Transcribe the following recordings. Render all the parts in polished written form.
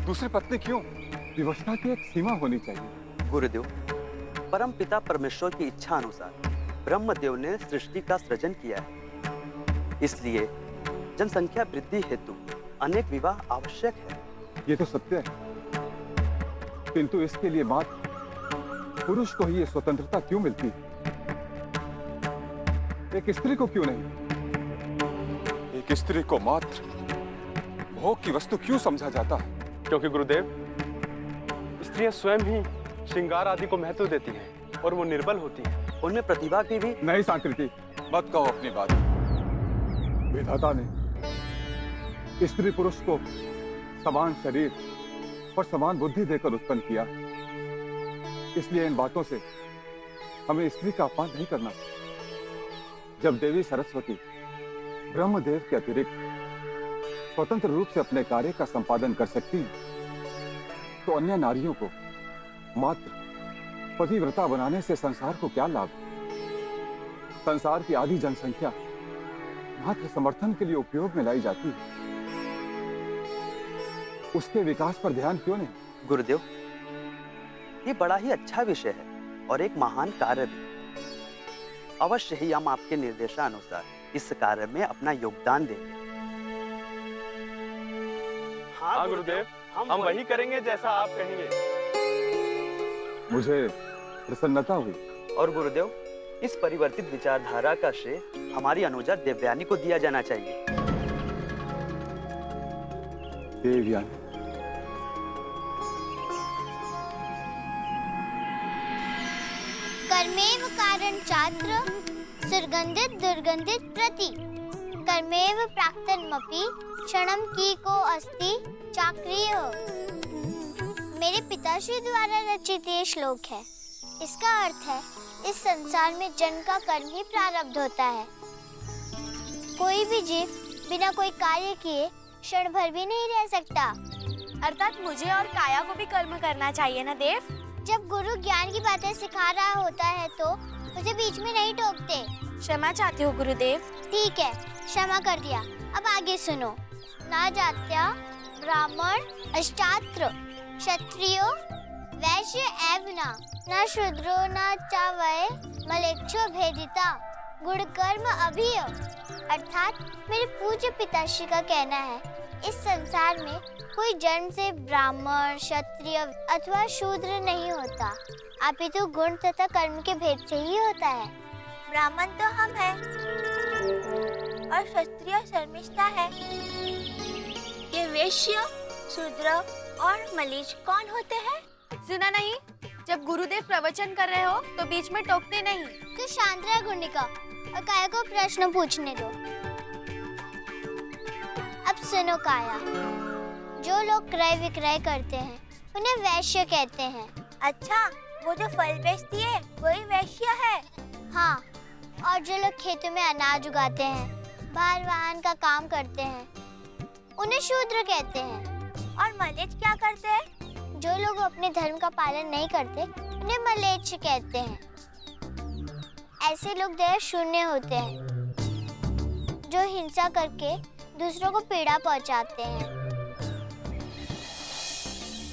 दूसरी पत्नी क्यों? विवशता की एक सीमा होनी चाहिए। गुरुदेव, परम पिता परमेश्वर की इच्छा अनुसार ब्रह्मदेव ने सृष्टि का सृजन किया है, इसलिए जनसंख्या वृद्धि हेतु अनेक विवाह आवश्यक है। ये तो सत्य है, किंतु इसके लिए मात्र पुरुष को ही ये स्वतंत्रता क्यों मिलती है? एक स्त्री को क्यों नहीं? एक स्त्री को मात्र भोग की वस्तु क्यों समझा जाता है? क्योंकि गुरुदेव, स्त्रियां स्वयं ही श्रृंगार आदि को महत्व देती हैं और वो निर्बल होती हैं। उनमें प्रतिभा की भी। नहीं सांकृति, मत कहो अपनी बात। विधाता ने स्त्री पुरुष को समान शरीर और समान बुद्धि देकर उत्पन्न किया, इसलिए इन बातों से हमें स्त्री का अपमान नहीं करना। जब देवी सरस्वती ब्रह्मदेव के अतिरिक्त स्वतंत्र रूप से अपने कार्य का संपादन कर सकती है, तो अन्य नारियों को मात्र पतिव्रता बनाने से संसार को क्या लाभ? संसार की आधी जनसंख्या मात्र समर्थन के लिए उपयोग में लाई जाती है, उसके विकास पर ध्यान क्यों नहीं? गुरुदेव, ये बड़ा ही अच्छा विषय है और एक महान कार्य भी। अवश्य ही हम आपके निर्देशानुसार इस कार्य में अपना योगदान देंगे। हाँ गुरुदेव, हम वही करेंगे जैसा आप कहेंगे। मुझे प्रसन्नता हुई। और गुरुदेव, इस परिवर्तित विचारधारा का श्रेय हमारी अनुजा देवयानी को दिया जाना चाहिए। देवयानी? कर्मेव कारण छात्र सुगंधित दुर्गंधित प्रति कर्मेव प्राक्तनमपि क्षणम की को अस्ति चाक्रिय। मेरे पिताश्री द्वारा रचित ये श्लोक है। इसका अर्थ है, इस संसार में जन्म का कर्म ही प्रारब्ध होता है। कोई भी जीव बिना कोई कार्य किए क्षण भर भी नहीं रह सकता। अर्थात मुझे और काया को भी कर्म करना चाहिए ना देव? जब गुरु ज्ञान की बातें सिखा रहा होता है तो उसे बीच में नहीं टोकते। क्षमा चाहती हूँ गुरुदेव। ठीक है, क्षमा कर दिया। अब आगे सुनो। ना जात्या ब्राह्मण अष्टात्र क्षत्रियो वैश्य एव न शूद्रो न च वै मलेच्छो भेदिता गुण कर्म अभिय। अर्थात मेरे पूज्य पिताश्री का कहना है, इस संसार में कोई जन्म से ब्राह्मण क्षत्रिय अथवा शूद्र नहीं होता, अपितु गुण तथा कर्म के भेद से ही होता है। ब्राह्मण तो हम हैं और क्षत्रिय शर्मिष्ठा है। ये वैश्य शूद्र और मलीच कौन होते हैं? सुना नहीं? जब गुरुदेव प्रवचन कर रहे हो तो बीच में टोकते नहीं। तो शांत रह गुणिका और काया को प्रश्न पूछने दो। अब सुनो काया, जो लोग क्रय विक्रय करते हैं उन्हें वैश्य कहते हैं। अच्छा, वो जो फल बेचती है वही वैश्य है? हाँ, और जो लोग खेतों में अनाज उगाते हैं, भार वाहन का काम करते हैं, उन्हें शूद्र कहते हैं। और मलेच्छ क्या करते हैं? जो लोग अपने धर्म का पालन नहीं करते उन्हें मलेच्छ कहते हैं। ऐसे लोग दया शून्य होते हैं, जो हिंसा करके दूसरों को पीड़ा पहुंचाते हैं।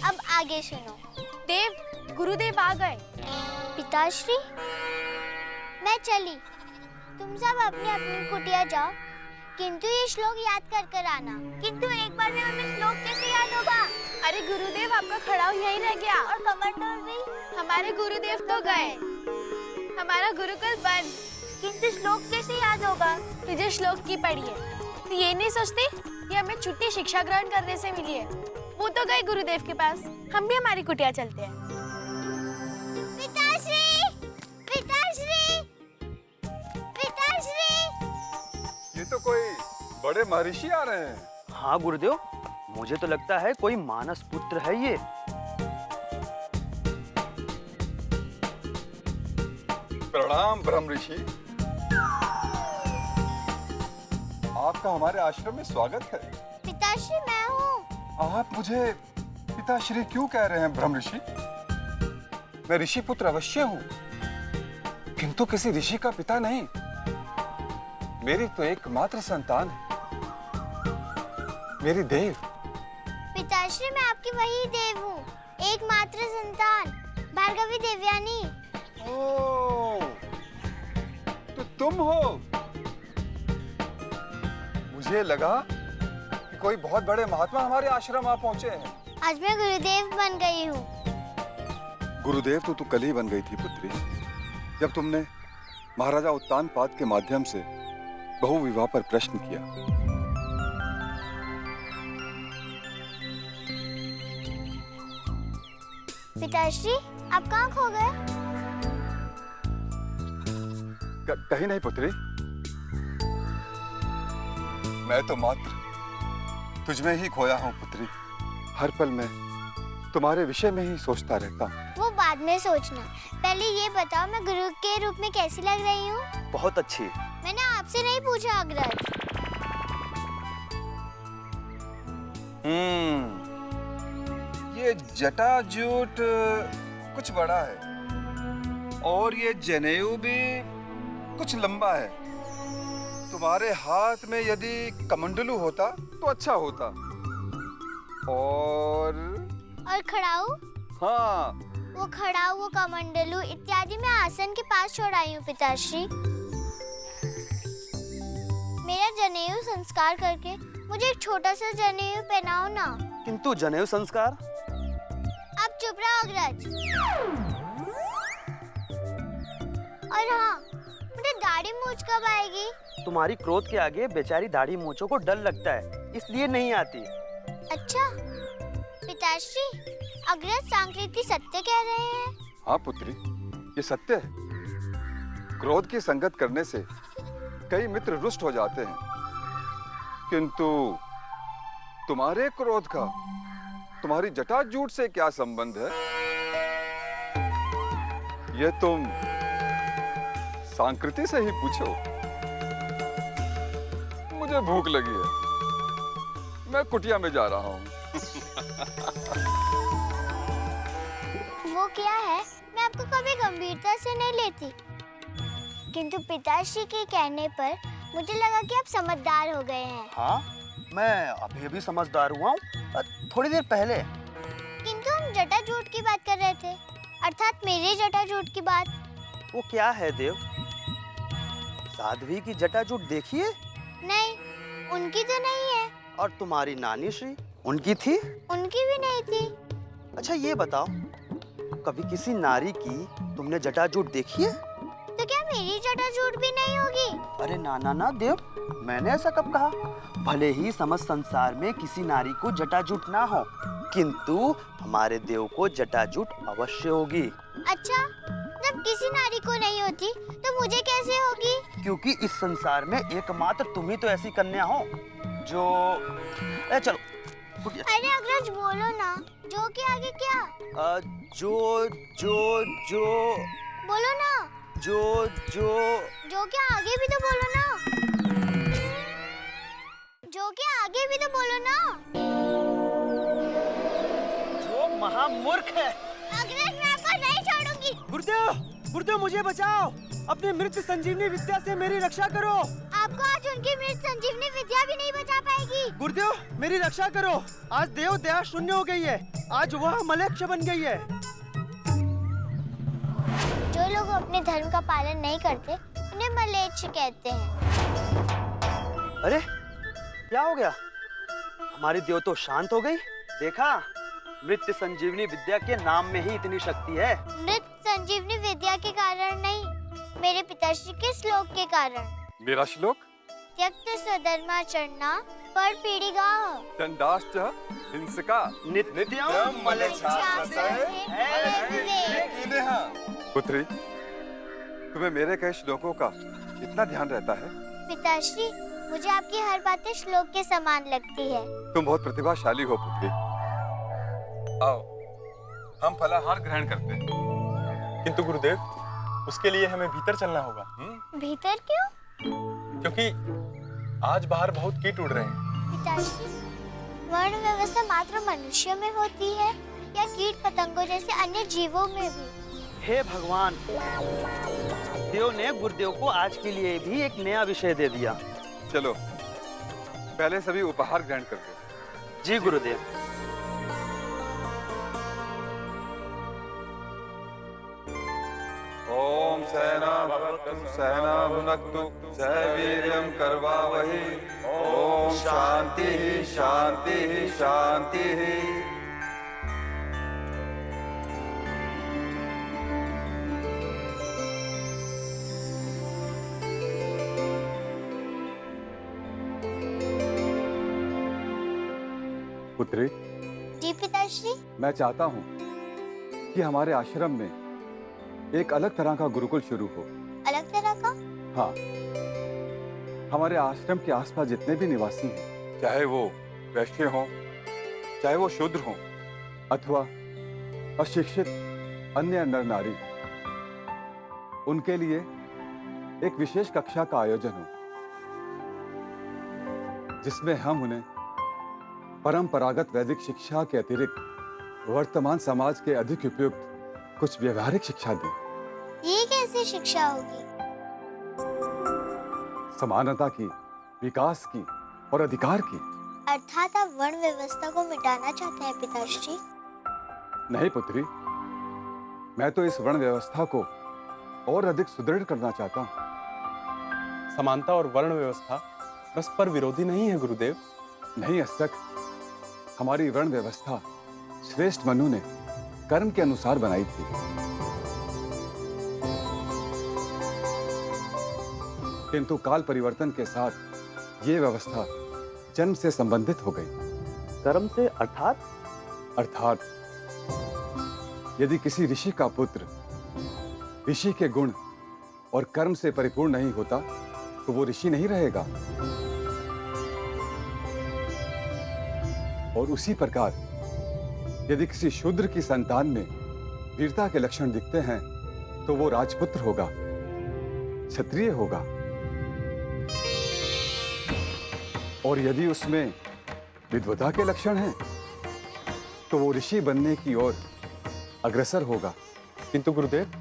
अब आगे सुनो। देव, गुरुदेव आ गए। पिताश्री, मैं चली, तुम सब अपनी अपनी कुटिया जाओ, किंतु ये श्लोक याद कर कर आना। किंतु एक बार में हमें श्लोक कैसे याद होगा? अरे गुरुदेव, आपका खड़ाऊ यहीं रह गया। और कमंडल भी? हमारे गुरुदेव तो गए, हमारा गुरुकुल बंद। किंतु श्लोक कैसे याद होगा? तुझे श्लोक की पढ़ी है, तो ये नहीं सोचती कि हमें छुट्टी शिक्षा ग्रहण करने से मिली है? वो तो गए गुरुदेव के पास, हम भी हमारी कुटिया चलते हैं। पिताश्री, पिताश्री, पिताश्री। ये तो कोई बड़े महर्षि आ रहे हैं। हाँ गुरुदेव, मुझे तो लगता है कोई मानस पुत्र है ये। प्रणाम ब्रह्म ऋषि। आपका हमारे आश्रम में स्वागत है। पिताश्री, मैं हूँ। आप मुझे पिताश्री क्यों कह रहे हैं ब्रह्म ऋषि? मैं ऋषि पुत्र अवश्य हूँ, किंतु किसी ऋषि का पिता नहीं। मेरी तो एकमात्र संतान है, मेरी देव। पिताश्री, मैं आपकी वही देव हूँ, एकमात्र संतान भार्गवी देवयानी। ओह, तो तुम हो। मुझे लगा कि कोई बहुत बड़े महात्मा हमारे आश्रम आ पहुंचे हैं। आज मैं गुरुदेव बन गई हूँ। गुरुदेव तो तू कल ही बन गई थी पुत्री, जब तुमने महाराजा उत्तानपाद के माध्यम से बहु विवाह पर प्रश्न किया। पिताश्री, आप कहाँ खो गए? कहीं नहीं पुत्री, मैं तो मात्र तुझमें ही खोया हूँ पुत्री। हर पल मैं तुम्हारे विषय में ही सोचता रहता हूँ। वो बाद में सोचना, पहले ये बताओ मैं गुरु के रूप में कैसी लग रही हूँ? बहुत अच्छी। मैंने आपसे नहीं पूछा अग्रज। ये जटाजूट कुछ बड़ा है और ये जनेऊ भी कुछ लंबा है। तुम्हारे हाथ में यदि कमंडलू होता तो अच्छा होता। और खड़ाऊ? हाँ, वो खड़ाऊ, वो कमंडलू इत्यादि मैं आसन के पास छोड़ आई हूँ पिताश्री। मेरा जनेऊ संस्कार करके मुझे एक छोटा सा जनेऊ पहनाओ ना। किंतु जनेऊ संस्कार? अब चुप रहो अग्रज। और हाँ, मुझे दाढ़ी मूंछ कब आएगी? तुम्हारी क्रोध के आगे बेचारी दाढ़ी मूंछों को डर लगता है, इसलिए नहीं आती। अच्छा पिताश्री, अग्रज सांकृति सत्य कह रहे हैं। हाँ पुत्री, ये सत्य है। क्रोध की संगत करने से कई मित्र रुष्ट हो जाते हैं, किंतु तुम्हारे क्रोध का तुम्हारी जटाजूट से क्या संबंध है? ये तुम सांकृति से ही पूछो। मुझे भूख लगी है, मैं कुटिया में जा रहा हूँ। वो क्या है, मैं आपको कभी गंभीरता से नहीं लेती, किंतु पिताश्री के कहने पर मुझे लगा कि आप समझदार हो गए हैं। हाँ, मैं अभी समझदार हुआ हूँ, थोड़ी देर पहले। किंतु हम जटाजूट की बात कर रहे थे, अर्थात मेरे जटाजूट की बात। वो क्या है देव? साध्वी की जटाजूट देखिए? नहीं, उनकी तो नहीं है। और तुम्हारी नानी श्री, उनकी थी? उनकी भी नहीं थी। अच्छा ये बताओ, कभी किसी नारी की तुमने जटाजूट देखी है? तो क्या मेरी जटाजूट भी नहीं होगी? अरे ना ना ना देव, मैंने ऐसा कब कहा? भले ही समस्त संसार में किसी नारी को जटाजूट ना हो, किंतु हमारे देव को जटाजूट अवश्य होगी। अच्छा, जब किसी नारी को नहीं होती तो मुझे कैसे होगी? क्योंकि इस संसार में एकमात्र तुम ही तो ऐसी कन्या हो जो चलो। अरे अग्रज बोलो ना, जो के आगे क्या? जो बोलो ना। जो के आगे भी तो बोलो ना। जो के आगे भी तो बोलो ना। जो महामूर्ख है। अग्रज, मैं आपको नहीं छोड़ूंगी। गुरुदेव मुझे बचाओ, अपनी मृत संजीवनी विद्या से मेरी रक्षा करो। आपको आज उनकी मृत संजीवनी विद्या भी नहीं बचा पाएगी। गुरुदेव मेरी रक्षा करो, आज देव दया शून्य हो गई है, आज वह मलेच्छ बन गई है। जो लोग अपने धर्म का पालन नहीं करते उन्हें मलेच्छ कहते हैं। अरे क्या हो गया? हमारी देव तो शांत हो गई। देखा, मृत्यु संजीवनी विद्या के नाम में ही इतनी शक्ति है। मृत संजीवनी विद्या के कारण नहीं, मेरे पिताश्री के श्लोक के कारण। मेरा श्लोक? त्यक्त स्वधर्माचरणा पर पीड़िगा दंडाश्च हिंसका नित्यम पुत्री, तुम्हें मेरे कहे श्लोकों का इतना ध्यान रहता है? पिताश्री, मुझे आपकी हर बातें श्लोक के समान लगती है। तुम बहुत प्रतिभाशाली हो पुत्री। आओ, हम फलाहार ग्रहण करते हैं। किंतु गुरुदेव, उसके लिए हमें भीतर चलना होगा। भीतर क्यों? क्योंकि आज बाहर बहुत कीट उड़ रहे हैं। पिताश्री, वर्ण व्यवस्था मात्र मनुष्यों में होती है या कीट पतंगों जैसे अन्य जीवों में भी? हे भगवान, देव ने गुरुदेव को आज के लिए भी एक नया विषय दे दिया। चलो, पहले सभी उपहार ग्रहण करते हैं। जी गुरुदेव। सहना भुनक्तु सह वीर्यं करवावहै। ओम शांति शांति शांति। पुत्री, जी पिताश्री। मैं चाहता हूँ कि हमारे आश्रम में एक अलग तरह का गुरुकुल शुरू हो। अलग तरह का? हाँ, हमारे आश्रम के आसपास जितने भी निवासी हैं, चाहे वो वैश्य हों, चाहे वो शूद्र हों, अथवा अशिक्षित अन्य नर नारी, उनके लिए एक विशेष कक्षा का आयोजन हो, जिसमें हम उन्हें परंपरागत वैदिक शिक्षा के अतिरिक्त वर्तमान समाज के अधिक उपयुक्त कुछ व्यवहारिक शिक्षा दें। ये कैसी शिक्षा होगी? समानता की, विकास की और अधिकार की। अर्थात आप वर्ण व्यवस्था को मिटाना चाहते हैं पिताश्री? नहीं पुत्री, मैं तो इस वर्ण व्यवस्था को और अधिक सुदृढ़ करना चाहता हूँ। समानता और वर्ण व्यवस्था परस्पर विरोधी नहीं है गुरुदेव। नहीं अस्तक, हमारी वर्ण व्यवस्था श्रेष्ठ मनु ने कर्म के अनुसार बनाई थी। किंतु काल परिवर्तन के साथ ये व्यवस्था जन्म से संबंधित हो गई। कर्म से अर्थात? अर्थात यदि किसी ऋषि का पुत्र ऋषि के गुण और कर्म से परिपूर्ण नहीं होता तो वो ऋषि नहीं रहेगा। और उसी प्रकार यदि किसी शूद्र की संतान में वीरता के लक्षण दिखते हैं तो वो राजपुत्र होगा, क्षत्रिय होगा। और यदि उसमें विद्वता के लक्षण हैं तो वो ऋषि बनने की ओर अग्रसर होगा। किंतु गुरुदेव,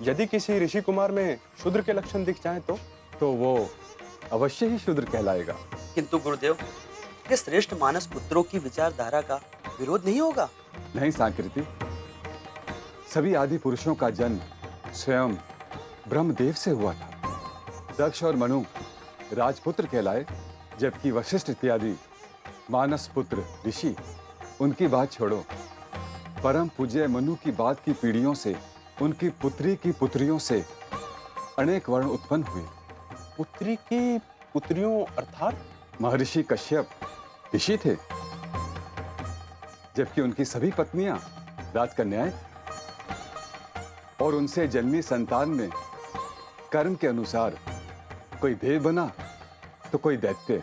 यदि किसी ऋषि कुमार में शूद्र के लक्षण दिख जाएं तो वो अवश्य ही शूद्र कहलाएगा। किंतु गुरुदेव, ये श्रेष्ठ मानस पुत्रों की विचारधारा का विरोध नहीं होगा? नहीं सांकृति, सभी आदि पुरुषों का जन्म स्वयं ब्रह्मदेव से हुआ था। दक्ष और मनु राजपुत्र कहलाए, जबकि वशिष्ठ इत्यादि मानस पुत्र ऋषि। उनकी बात छोड़ो, परम पूज्य मनु की बात की पीढ़ियों से, उनकी पुत्री की पुत्रियों से अनेक वर्ण उत्पन्न हुए। पुत्री की पुत्रियों अर्थात? महर्षि कश्यप ऋषि थे, जबकि उनकी सभी पत्नियां राजकन्याएं थीं। और उनसे जन्मी संतान में कर्म के अनुसार कोई देव बना तो कोई दैत्य,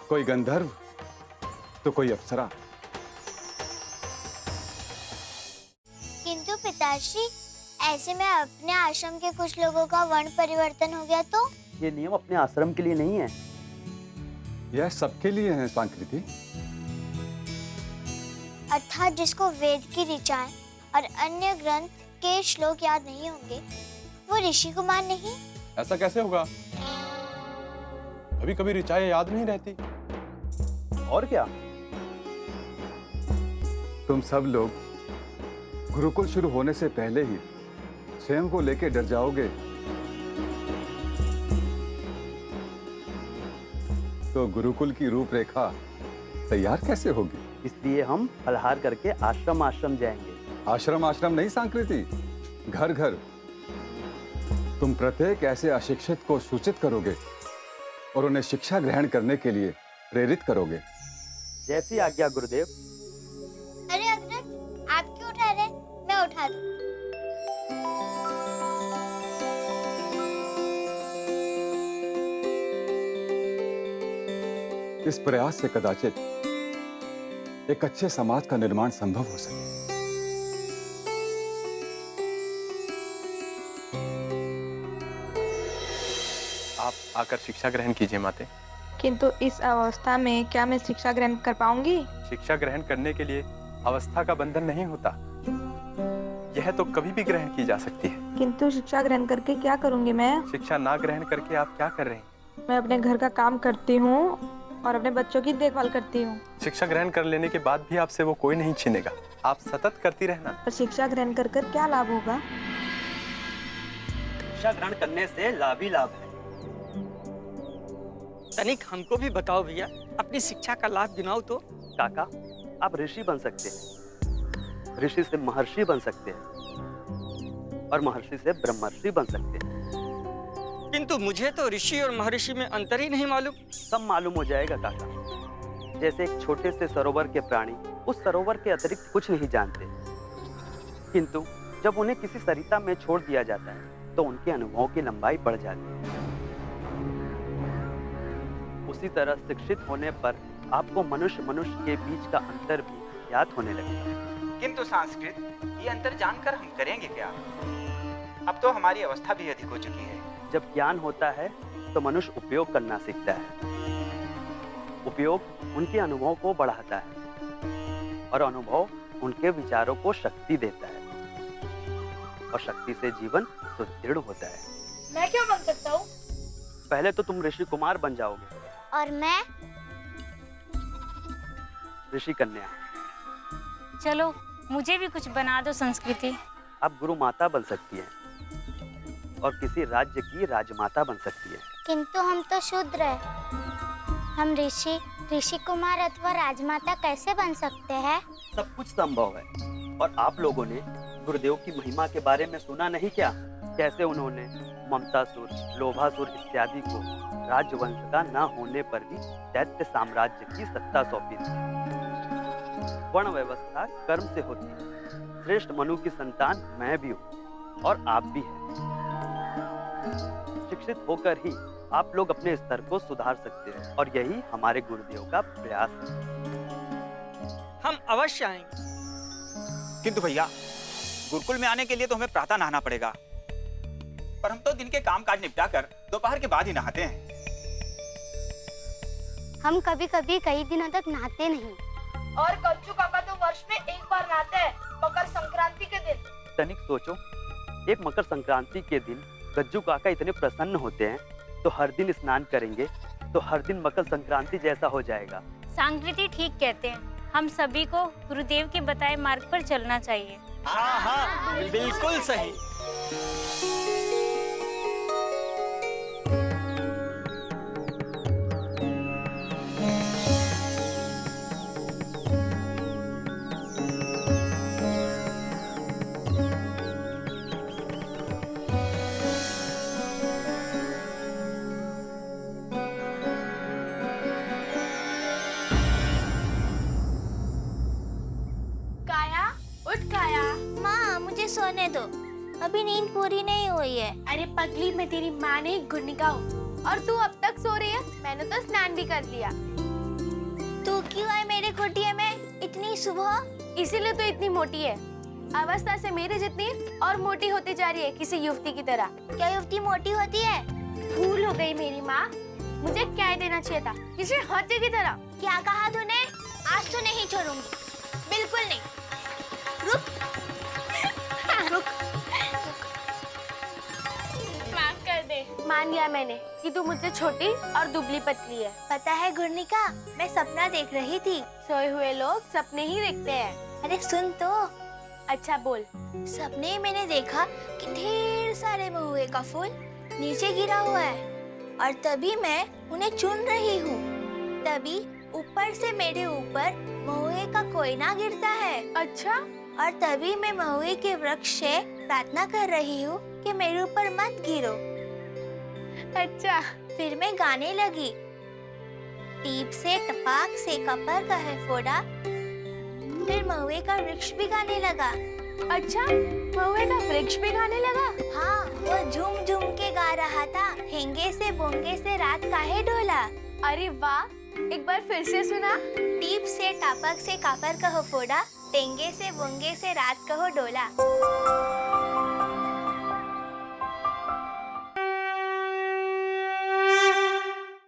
कोई गंधर्व तो कोई अप्सरा। किंतु पिताश्री, ऐसे में अपने आश्रम के कुछ लोगों का वर्ण परिवर्तन हो गया तो? ये नियम अपने आश्रम के लिए नहीं है, यह सबके लिए है सांकृति। अर्थात जिसको वेद की ऋचाएं और अन्य ग्रंथ के श्लोक याद नहीं होंगे वो ऋषि कुमार नहीं? ऐसा कैसे होगा? कभी कभी ऋचाएं याद नहीं रहती। और क्या? तुम सब लोग गुरुकुल शुरू होने से पहले ही स्वयं को लेकर डर जाओगे तो गुरुकुल की रूपरेखा तैयार कैसे होगी? इसलिए हम फलहार करके आश्रम आश्रम जाएंगे। आश्रम आश्रम नहीं सांकृति, घर घर। तुम प्रत्येक ऐसे अशिक्षित को सूचित करोगे और उन्हें शिक्षा ग्रहण करने के लिए प्रेरित करोगे। जैसी आज्ञा गुरुदेव। अरे अग्रज, आप क्यों उठा रहे? मैं उठा दूं। इस प्रयास से कदाचित एक अच्छे समाज का निर्माण संभव हो सके। आप आकर शिक्षा ग्रहण कीजिए माते। किंतु इस अवस्था में क्या मैं शिक्षा ग्रहण कर पाऊंगी? शिक्षा ग्रहण करने के लिए अवस्था का बंधन नहीं होता, यह तो कभी भी ग्रहण की जा सकती है। किंतु शिक्षा ग्रहण करके क्या करूंगी मैं? शिक्षा ना ग्रहण करके आप क्या कर रहे हैं? मैं अपने घर का काम करती हूँ और अपने बच्चों की देखभाल करती हूँ। शिक्षा ग्रहण कर लेने के बाद भी आपसे वो कोई नहीं छीनेगा, आप सतत करती रहना। पर शिक्षा ग्रहण कर क्या लाभ होगा? शिक्षा ग्रहण करने से लाभ ही लाभ है। तनिक हमको भी बताओ भैया, अपनी शिक्षा का लाभ गिनाओ तो। काका, आप ऋषि बन सकते हैं, ऋषि से महर्षि बन सकते हैं और महर्षि से ब्रह्मर्षि बन सकते हैं। किंतु मुझे तो ऋषि और महर्षि में अंतर ही नहीं मालूम। सब मालूम हो जाएगा काका। जैसे एक छोटे से सरोवर के प्राणी उस सरोवर के अतिरिक्त कुछ नहीं जानते, किंतु जब उन्हें किसी सरिता में छोड़ दिया जाता है तो उनके अनुभवों की लंबाई बढ़ जाती है। उसी तरह शिक्षित होने पर आपको मनुष्य के बीच का अंतर भी ज्ञात होने लगेगा। किंतु संस्कृत ये अंतर जानकर हम करेंगे क्या? अब तो हमारी अवस्था भी अधिक हो चुकी है। जब ज्ञान होता है तो मनुष्य उपयोग करना सीखता है। उपयोग उनके अनुभवों को बढ़ाता है और अनुभव उनके विचारों को शक्ति देता है और शक्ति से जीवन सुदृढ़ होता है। मैं क्या बन सकता हूँ? पहले तो तुम ऋषि कुमार बन जाओगे और मैं ऋषि कन्या। चलो मुझे भी कुछ बना दो संस्कृति। आप गुरु माता बन सकती हैं और किसी राज्य की राजमाता बन सकती है। किंतु हम तो शूद्र हैं। हम ऋषि कुमार अथवा राजमाता कैसे बन सकते हैं? सब कुछ संभव है। और आप लोगों ने गुरुदेव की महिमा के बारे में सुना नहीं क्या? कैसे उन्होंने ममतासुर, लोभासुर इत्यादि को राजवंश का न होने पर भी दैत्य साम्राज्य की सत्ता सौंपी थी। वर्ण व्यवस्था कर्म से होती है। श्रेष्ठ मनु की संतान मैं भी हूँ और आप भी हैं। शिक्षित होकर ही आप लोग अपने स्तर को सुधार सकते हैं और यही हमारे गुरुदेव का प्रयास है। हम अवश्य आएंगे। किंतु भैया, गुरुकुल में आने के लिए तो हमें प्रातः नहाना पड़ेगा, पर हम तो दिन के काम काज निपटा कर दोपहर के बाद ही नहाते हैं। हम कभी कभी कई दिनों तक नहाते नहीं। और कच्चू काका तो वर्ष में एक बार नहाते हैं, मकर संक्रांति के दिन। तनिक सोचो, एक मकर संक्रांति के दिन गज्जू काका इतने प्रसन्न होते हैं तो हर दिन स्नान करेंगे तो हर दिन मकर संक्रांति जैसा हो जाएगा। संस्कृति ठीक कहते हैं, हम सभी को गुरुदेव के बताए मार्ग पर चलना चाहिए। हाँ हाँ, बिल्कुल सही। सोने दो, अभी नींद पूरी नहीं हुई है। अरे पगली, मैं तेरी माँ ने गुनिका हूँ और तू अब तक सो रही है। मैंने तो स्नान भी कर लिया। तू क्यों है मेरे कुटिया में इतनी सुबह? इसीलिए तो इतनी मोटी है। अवस्था से मेरे जितनी और मोटी होती जा रही है, किसी युवती की तरह। क्या युवती मोटी होती है? भूल हो गई मेरी माँ, मुझे क्या देना चाहिए था, किसी हाथी की तरह। क्या कहा तूने? आज तो नहीं छोड़ूंगी, बिल्कुल नहीं। रुक रुक। माफ कर दे। मान लिया मैंने कि तू मुझसे छोटी और दुबली पतली है। पता है गुरनिका, मैं सपना देख रही थी। सोए हुए लोग सपने ही देखते हैं। अरे सुन तो। अच्छा बोल। सपने मैंने देखा कि ढेर सारे महुए का फूल नीचे गिरा हुआ है और तभी मैं उन्हें चुन रही हूँ। तभी ऊपर से मेरे ऊपर महुए का कोयना गिरता है। अच्छा। और तभी मैं महुए के वृक्ष से प्रार्थना कर रही हूँ कि मेरे ऊपर मत गिरो। अच्छा। फिर मैं गाने लगी, टीप से टपाक से कपर का है फोड़ा। फिर महुए का वृक्ष भी गाने लगा। अच्छा, महुए का वृक्ष भी गाने लगा? हाँ, वो झूम झूम के गा रहा था, हेंगे से बोंगे से रात काहे डोला। अरे वाह, एक बार फिर से सुना। टीप से टापक से कापर कहो फोड़ा, टेंगे से बोंगे से रात कहो डोला।